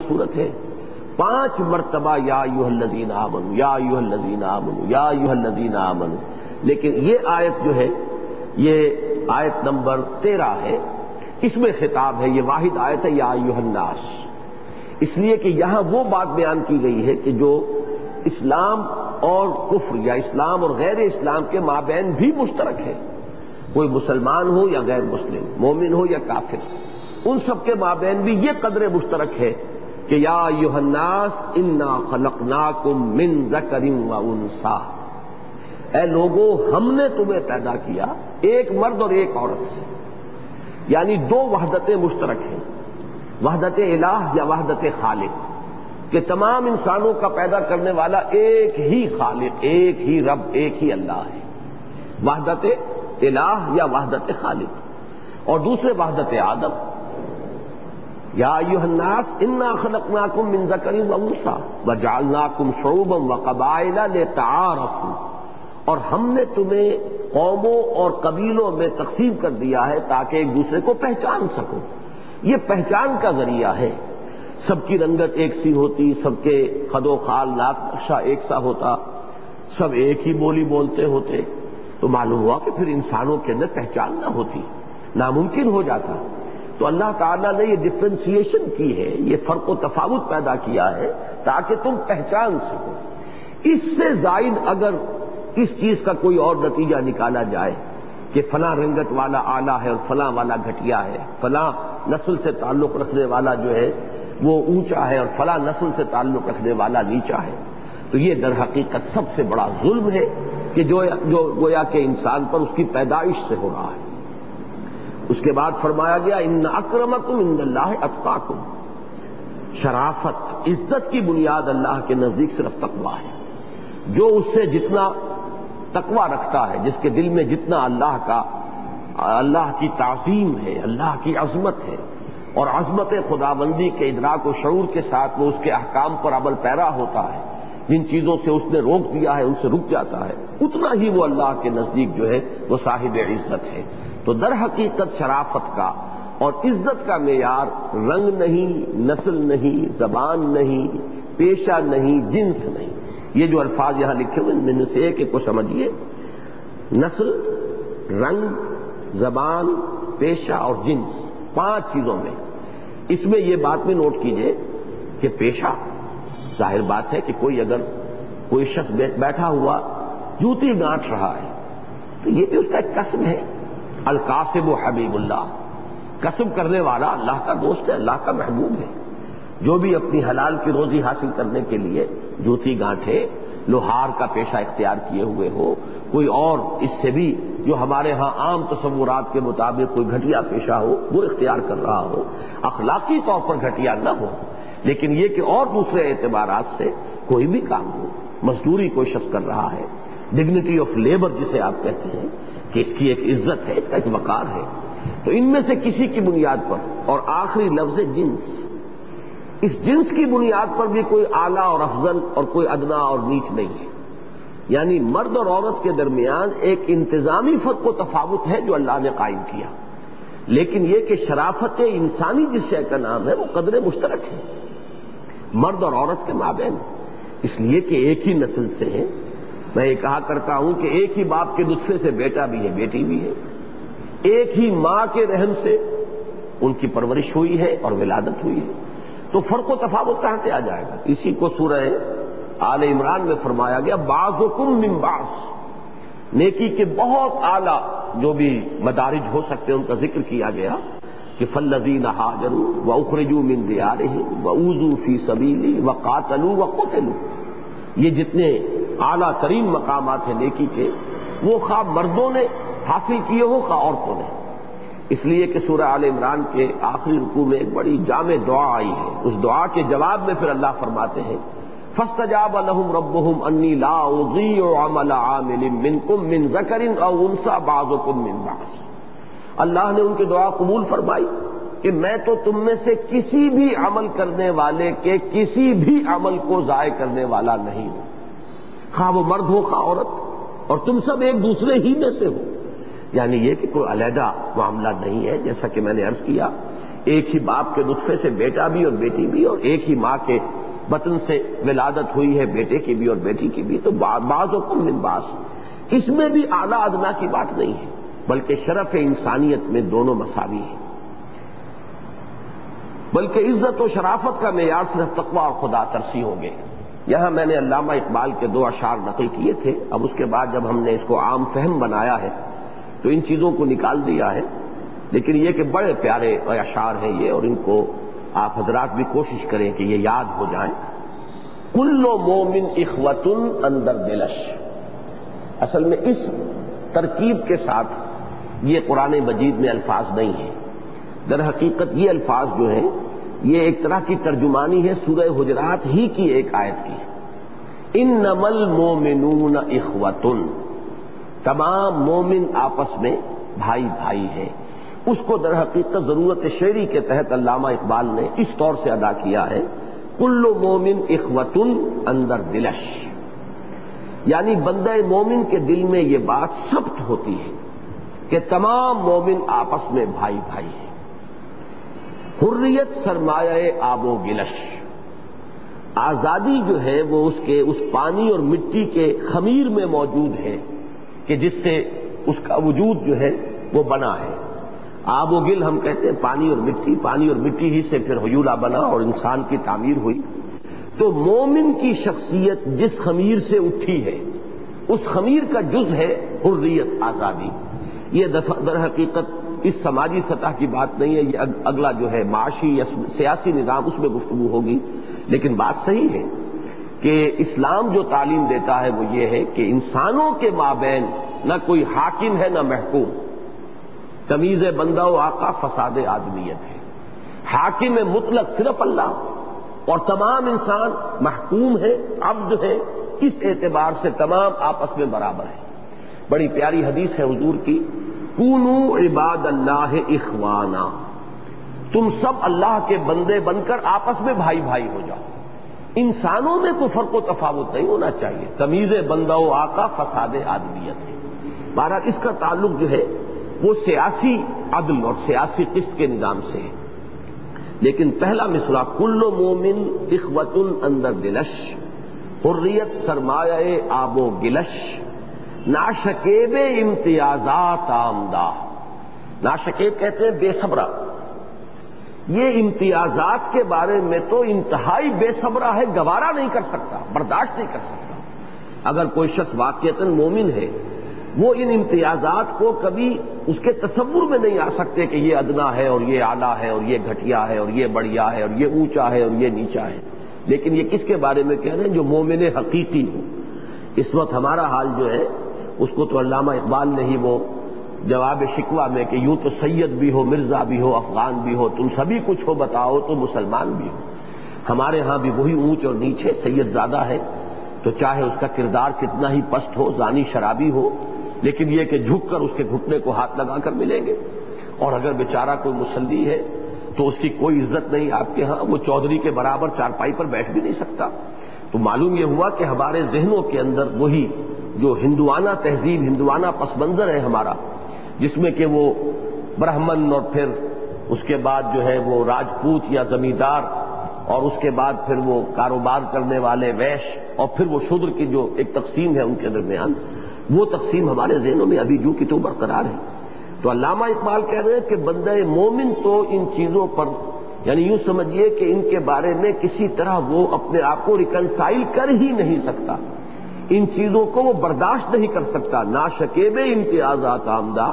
صورت ہے 5 مرتبہ یا ایھا الذین آمنوا یا ایھا الذین آمنوا یا ایھا الذین آمنوا، لیکن یہ آیت جو ہے یہ آیت نمبر 13 ہے، اس میں خطاب ہے، یہ واحد آیت ہے یا ایھا الناس، اس لیے کہ یہاں وہ بات بیان کی گئی ہے کہ جو اسلام اور کفر یا اسلام اور غیر اسلام کے مابین بھی مشترک ہے، کوئی مسلمان ہو یا غیر مسلم، مومن ہو یا کافر، ان سب کے مابین بھی یہ قدر مشترک ہے کہ یا ایھا الناس انا خلقناکم من ذکر و انثی، اے لوگو ہم نے تمہیں پیدا کیا ایک مرد اور ایک عورت سے، یعنی 2 وحدتیں مشترک ہیں، وحدت الہ یا وحدت خالق، کہ تمام انسانوں کا پیدا کرنے والا ایک ہی خالق، ایک ہی رب، ایک ہی اللہ ہے، وحدت الہ یا وحدت خالق، اور دوسرے وحدت آدم، یا ایھا الناس انا خلقناکم من ذکر و انثی وجعلناکم شعوبا وقبائل لتعارفوا، اور ہم نے تمہیں قوموں اور قبیلوں میں تقسیم کر دیا ہے تاکہ ایک دوسرے کو پہچان سکو، یہ پہچان کا ذریعہ ہے، سب کی رنگت ایک سی ہوتی، سب کے خد و خال ناک نقشہ ایک سا ہوتا، سب ایک ہی بولی بولتے ہوتے، تو معلوم ہوا کہ پھر انسانوں کے اندر پہچان نہ ہوتی، ناممکن ہو جاتا، تو اللہ تعالیٰ نے یہ ڈفرینسیشن کی ہے، یہ فرق و تفاوت پیدا کیا ہے تاکہ تم پہچان سکو۔ اس سے زائد اگر اس چیز کا کوئی اور نتیجہ نکالا جائے کہ فلاں رنگت والا اعلیٰ ہے اور فلاں والا گھٹیا ہے، فلاں نسل سے تعلق رکھنے والا جو ہے وہ اونچا ہے اور فلاں نسل سے تعلق رکھنے والا نیچا ہے، تو یہ در حقیقت سب سے بڑا ظلم ہے کہ جو گویا کہ انسان پر اس کی پیدائش سے ہو رہا ہے۔ اس کے بعد فرمایا گیا ان اکرمکم عند اللہ اتقاکم، شرافت، عزت کی بنیاد اللہ کے نزدیک صرف تقویٰ ہے، جو اس سے جتنا تقویٰ رکھتا ہے، جس کے دل میں جتنا اللہ کی تعظیم ہے، اللہ کی عظمت ہے، اور عظمت خداوندی کے ادراک و شعور کے ساتھ وہ اس کے احکام پر عمل پیرا ہوتا ہے، جن چیزوں سے اس نے روک دیا ہے ان سے رک جاتا ہے، اتنا ہی وہ اللہ کے نزدیک جو ہے وہ صاحب عزت ہے۔ تو در حقیقت شرافت کا اور عزت کا معیار رنگ نہیں، نسل نہیں، زبان نہیں، پیشہ نہیں، جنس نہیں، یہ جو الفاظ یہاں لکھے ہوئے ان میں سے ایک ایک کو سمجھیے، نسل، رنگ، زبان، پیشہ اور جنس، 5 چیزوں میں، اس میں یہ بات بھی نوٹ کیجئے کہ پیشہ، ظاہر بات ہے کہ کوئی شخص بیٹھا ہوا جوتی گانٹھ رہا ہے تو یہ بھی اس کا ایک کسب ہے، الکاسب حبیب اللہ، کسب کرنے والا اللہ کا دوست ہے، اللہ کا محبوب ہے، جو بھی اپنی حلال کی روزی حاصل کرنے کے لیے جوتی گانٹھے، لوہار کا پیشہ اختیار کیے ہوئے ہو، کوئی اور اس سے بھی جو ہمارے ہاں عام تصورات کے مطابق کوئی گھٹیا پیشہ ہو وہ اختیار کر رہا ہو، اخلاقی طور پر گھٹیا نہ ہو، لیکن یہ کہ اور دوسرے اعتبارات سے کوئی بھی کام ہو، مزدوری کوئی شخص کر رہا ہے، ڈگنیٹی آف لیبر جسے آپ کہتے ہیں کہ اس کی ایک عزت ہے، اس کا ایک وقار ہے، تو ان میں سے کسی کی بنیاد پر، اور آخری لفظ جنس، اس جنس کی بنیاد پر بھی کوئی اعلیٰ اور افضل اور کوئی ادنا اور نیچ نہیں ہے، یعنی مرد اور عورت کے درمیان ایک انتظامی فرق و تفاوت ہے جو اللہ نے قائم کیا، لیکن یہ کہ شرافت انسانی جس شے کا نام ہے وہ قدر مشترک ہے مرد اور عورت کے مابین، اس لیے کہ ایک ہی نسل سے ہیں۔ میں یہ کہا کرتا ہوں کہ ایک ہی باپ کے نطفے سے بیٹا بھی ہے، بیٹی بھی ہے، ایک ہی ماں کے رحم سے ان کی پرورش ہوئی ہے اور ولادت ہوئی ہے، تو فرق و تفاوت کہاں سے آ جائے گا؟ اسی کو سورہ آل عمران میں فرمایا گیا بعضکم من بعض، نیکی کے بہت اعلیٰ جو بھی مدارج ہو سکتے ہیں ان کا ذکر کیا گیا کہ فالذین ہاجروا واخرجوا من دیارہم واوذوا فی سبیلی وقاتلوا وقتلوا، یہ جتنے اعلیٰ ترین مقامات ہیں نیکی کے، وہ خواہ مردوں نے حاصل کیے ہو خواہ عورتوں نے، اس لیے کہ سورہ آل عمران کے آخری رکوع میں ایک بڑی جامع دعا آئی ہے، اس دعا کے جواب میں پھر اللہ فرماتے ہیں فاستجاب لهم ربهم انی لا اضیع عمل عامل منکم من ذکر او انثی بعضکم من بعض، اللہ نے ان کی دعا قبول فرمائی کہ میں تو تم میں سے کسی بھی عمل کرنے والے کے کسی بھی عمل کو ضائع کرنے والا نہیں ہوں، خواہ وہ مرد ہو خواہ عورت، اور تم سب ایک دوسرے ہی میں سے ہو، یعنی یہ کہ کوئی علیحدہ معاملہ نہیں ہے، جیسا کہ میں نے عرض کیا ایک ہی باپ کے نطفے سے بیٹا بھی اور بیٹی بھی، اور ایک ہی ماں کے بطن سے ولادت ہوئی ہے بیٹے کی بھی اور بیٹی کی بھی، تو بعضکم من بعض، اس میں بھی اعلیٰ ادنا کی بات نہیں ہے، بلکہ شرف انسانیت میں دونوں مساوی ہیں، بلکہ عزت و شرافت کا معیار صرف تقویٰ اور خدا ترسی ہوں گے۔ یہاں میں نے علامہ اقبال کے 2 اشعار نقل کیے تھے، اب اس کے بعد جب ہم نے اس کو عام فہم بنایا ہے تو ان چیزوں کو نکال دیا ہے، لیکن یہ کہ بڑے پیارے اشعار ہیں یہ، اور ان کو آپ حضرات بھی کوشش کریں کہ یہ یاد ہو جائیں۔ کل مومن اخوۃ اندر دلش، اصل میں اس ترکیب کے ساتھ یہ قرآن مجید میں الفاظ نہیں ہیں، در حقیقت یہ الفاظ جو ہیں یہ ایک طرح کی ترجمانی ہے سورہ حجرات ہی کی ایک آیت کی، انما المومنون اخوۃ، تمام مومن آپس میں بھائی بھائی ہیں۔ اس کو در حقیقت ضرورت شعری کے تحت علامہ اقبال نے اس طور سے ادا کیا ہے، کل مومن اخوۃ اندر دلش، یعنی بندہ مومن کے دل میں یہ بات ثبت ہوتی ہے کہ تمام مومن آپس میں بھائی بھائی ہیں۔ حریت سرمایہ آب و گلش، آزادی جو ہے وہ اس پانی اور مٹی کے خمیر میں موجود ہے کہ جس سے اس کا وجود جو ہے وہ بنا ہے۔ آب و گل ہم کہتے ہیں پانی اور مٹی ہی سے پھر حیولہ بنا اور انسان کی تعمیر ہوئی۔ تو مومن کی شخصیت جس خمیر سے اٹھی ہے اس خمیر کا جز ہے حریت، آزادی۔ یہ در حقیقت اس سماجی سطح کی بات نہیں ہے، یہ اگلا جو ہے معاشی یا سیاسی نظام اس میں گفتگو ہوگی، لیکن بات صحیح ہے کہ اسلام جو تعلیم دیتا ہے وہ یہ ہے کہ انسانوں کے مابین نہ کوئی حاکم ہے نہ محکوم، تمیز بندہ و آقا فساد آدمیت ہے، حاکم مطلق صرف اللہ اور تمام انسان محکوم ہے، عبد ہے، اس اعتبار سے تمام آپس میں برابر ہیں۔ بڑی پیاری حدیث ہے حضور کی، کونوا عباد اللہ اخوانا، تم سب اللہ کے بندے بن کر آپس میں بھائی بھائی ہو جاؤ۔ انسانوں میں کوئی فرق و تفاوت نہیں ہونا چاہیے، تمیز بندہ و آقا فساد آدمیت ہے۔ بہرحال اس کا تعلق جو ہے وہ سیاسی عدل اور سیاسی قسط کے نظام سے ہے، لیکن پہلا مصرع کل مومن اخوۃ اندر دلش، حریت سرمایہ آب و گلش، ناشکیب امتیازات آمدہ، ناشکیب کہتے ہیں بے صبرہ، یہ امتیازات کے بارے میں تو انتہائی بے صبرہ ہے، گوارا نہیں کر سکتا، برداشت نہیں کر سکتا۔ اگر کوئی شخص واقعتاً مومن ہے وہ ان امتیازات کو کبھی اس کے تصور میں نہیں آ سکتے کہ یہ ادنا ہے اور یہ اعلیٰ ہے اور یہ گھٹیا ہے اور یہ بڑھیا ہے اور یہ اونچا ہے اور یہ نیچا ہے، لیکن یہ کس کے بارے میں کہہ رہے ہیں؟ جو مومن حقیقی ہو۔ اس وقت ہمارا حال جو ہے اس کو تو علامہ اقبال نے ہی وہ جواب شکوہ میں کہ یوں تو سید بھی ہو، مرزا بھی ہو، افغان بھی ہو، تم سبھی کچھ ہو بتاؤ تو مسلمان بھی ہو۔ ہمارے ہاں بھی وہی اونچ اور نیچ ہے، سید زیادہ ہے تو چاہے اس کا کردار کتنا ہی پست ہو، زانی شرابی ہو، لیکن یہ کہ جھک کر اس کے گھٹنے کو ہاتھ لگا کر ملیں گے، اور اگر بیچارہ کوئی مصلی ہے تو اس کی کوئی عزت نہیں آپ کے ہاں، وہ چودھری کے برابر چارپائی پر بیٹھ بھی نہیں سکتا۔ تو معلوم یہ ہوا کہ ہمارے ذہنوں کے اندر وہی جو ہندوانہ تہذیب، ہندوانہ پس منظر ہے ہمارا، جس میں کہ وہ برہمن اور پھر اس کے بعد جو ہے وہ راجپوت یا زمیندار، اور اس کے بعد پھر وہ کاروبار کرنے والے ویش، اور پھر وہ شودر کی جو ایک تقسیم ہے ان کے درمیان، وہ تقسیم ہمارے ذہنوں میں ابھی جو کی تو برقرار ہے۔ تو علامہ اقبال کہہ رہے ہیں کہ بندہ مومن تو ان چیزوں پر، یعنی یوں سمجھیے کہ ان کے بارے میں کسی طرح وہ اپنے آپ کو ریکنسائل کر ہی نہیں سکتا، ان چیزوں کو وہ برداشت نہیں کر سکتا۔ ناشکیب امتیازات آمدہ،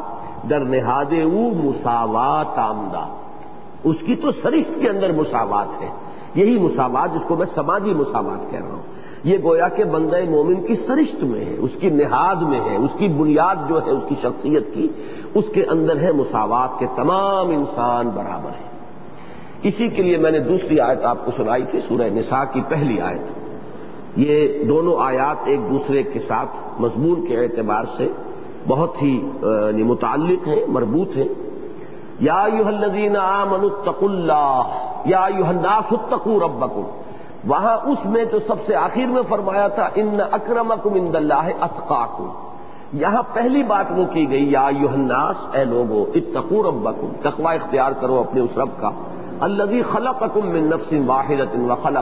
در نہاد او مساوات آمدہ، اس کی تو سرشت کے اندر مساوات ہے، یہی مساوات جس کو میں سماجی مساوات کہہ رہا ہوں، یہ گویا کہ بندہ مومن کی سرشت میں ہے، اس کی نہاد میں ہے، اس کی بنیاد جو ہے اس کی شخصیت کی، اس کے اندر ہے مساوات کے تمام انسان برابر ہیں۔ اسی کے لیے میں نے دوسری آیت آپ کو سنائی تھی، سورہ نساء کی پہلی آیت۔ یہ دونوں آیات ایک دوسرے کے ساتھ مضمون کے اعتبار سے بہت ہی متعلق ہیں، مربوط ہیں۔ یا ایھا الذین آمنوا اتقوا اللہ، یا ایھا الناس اتقوا ربکم، وہاں اس میں جو سب سے آخر میں فرمایا تھا ان اکرمکم عند اللہ اتقاکم، یہاں پہلی بات وہ کی گئی، یا ایھا الناس، اے لوگو، اتقوا ربکم، تقوی اختیار کرو اپنے اس رب کا، الذی خلقکم من نفس واحدۃ وخلق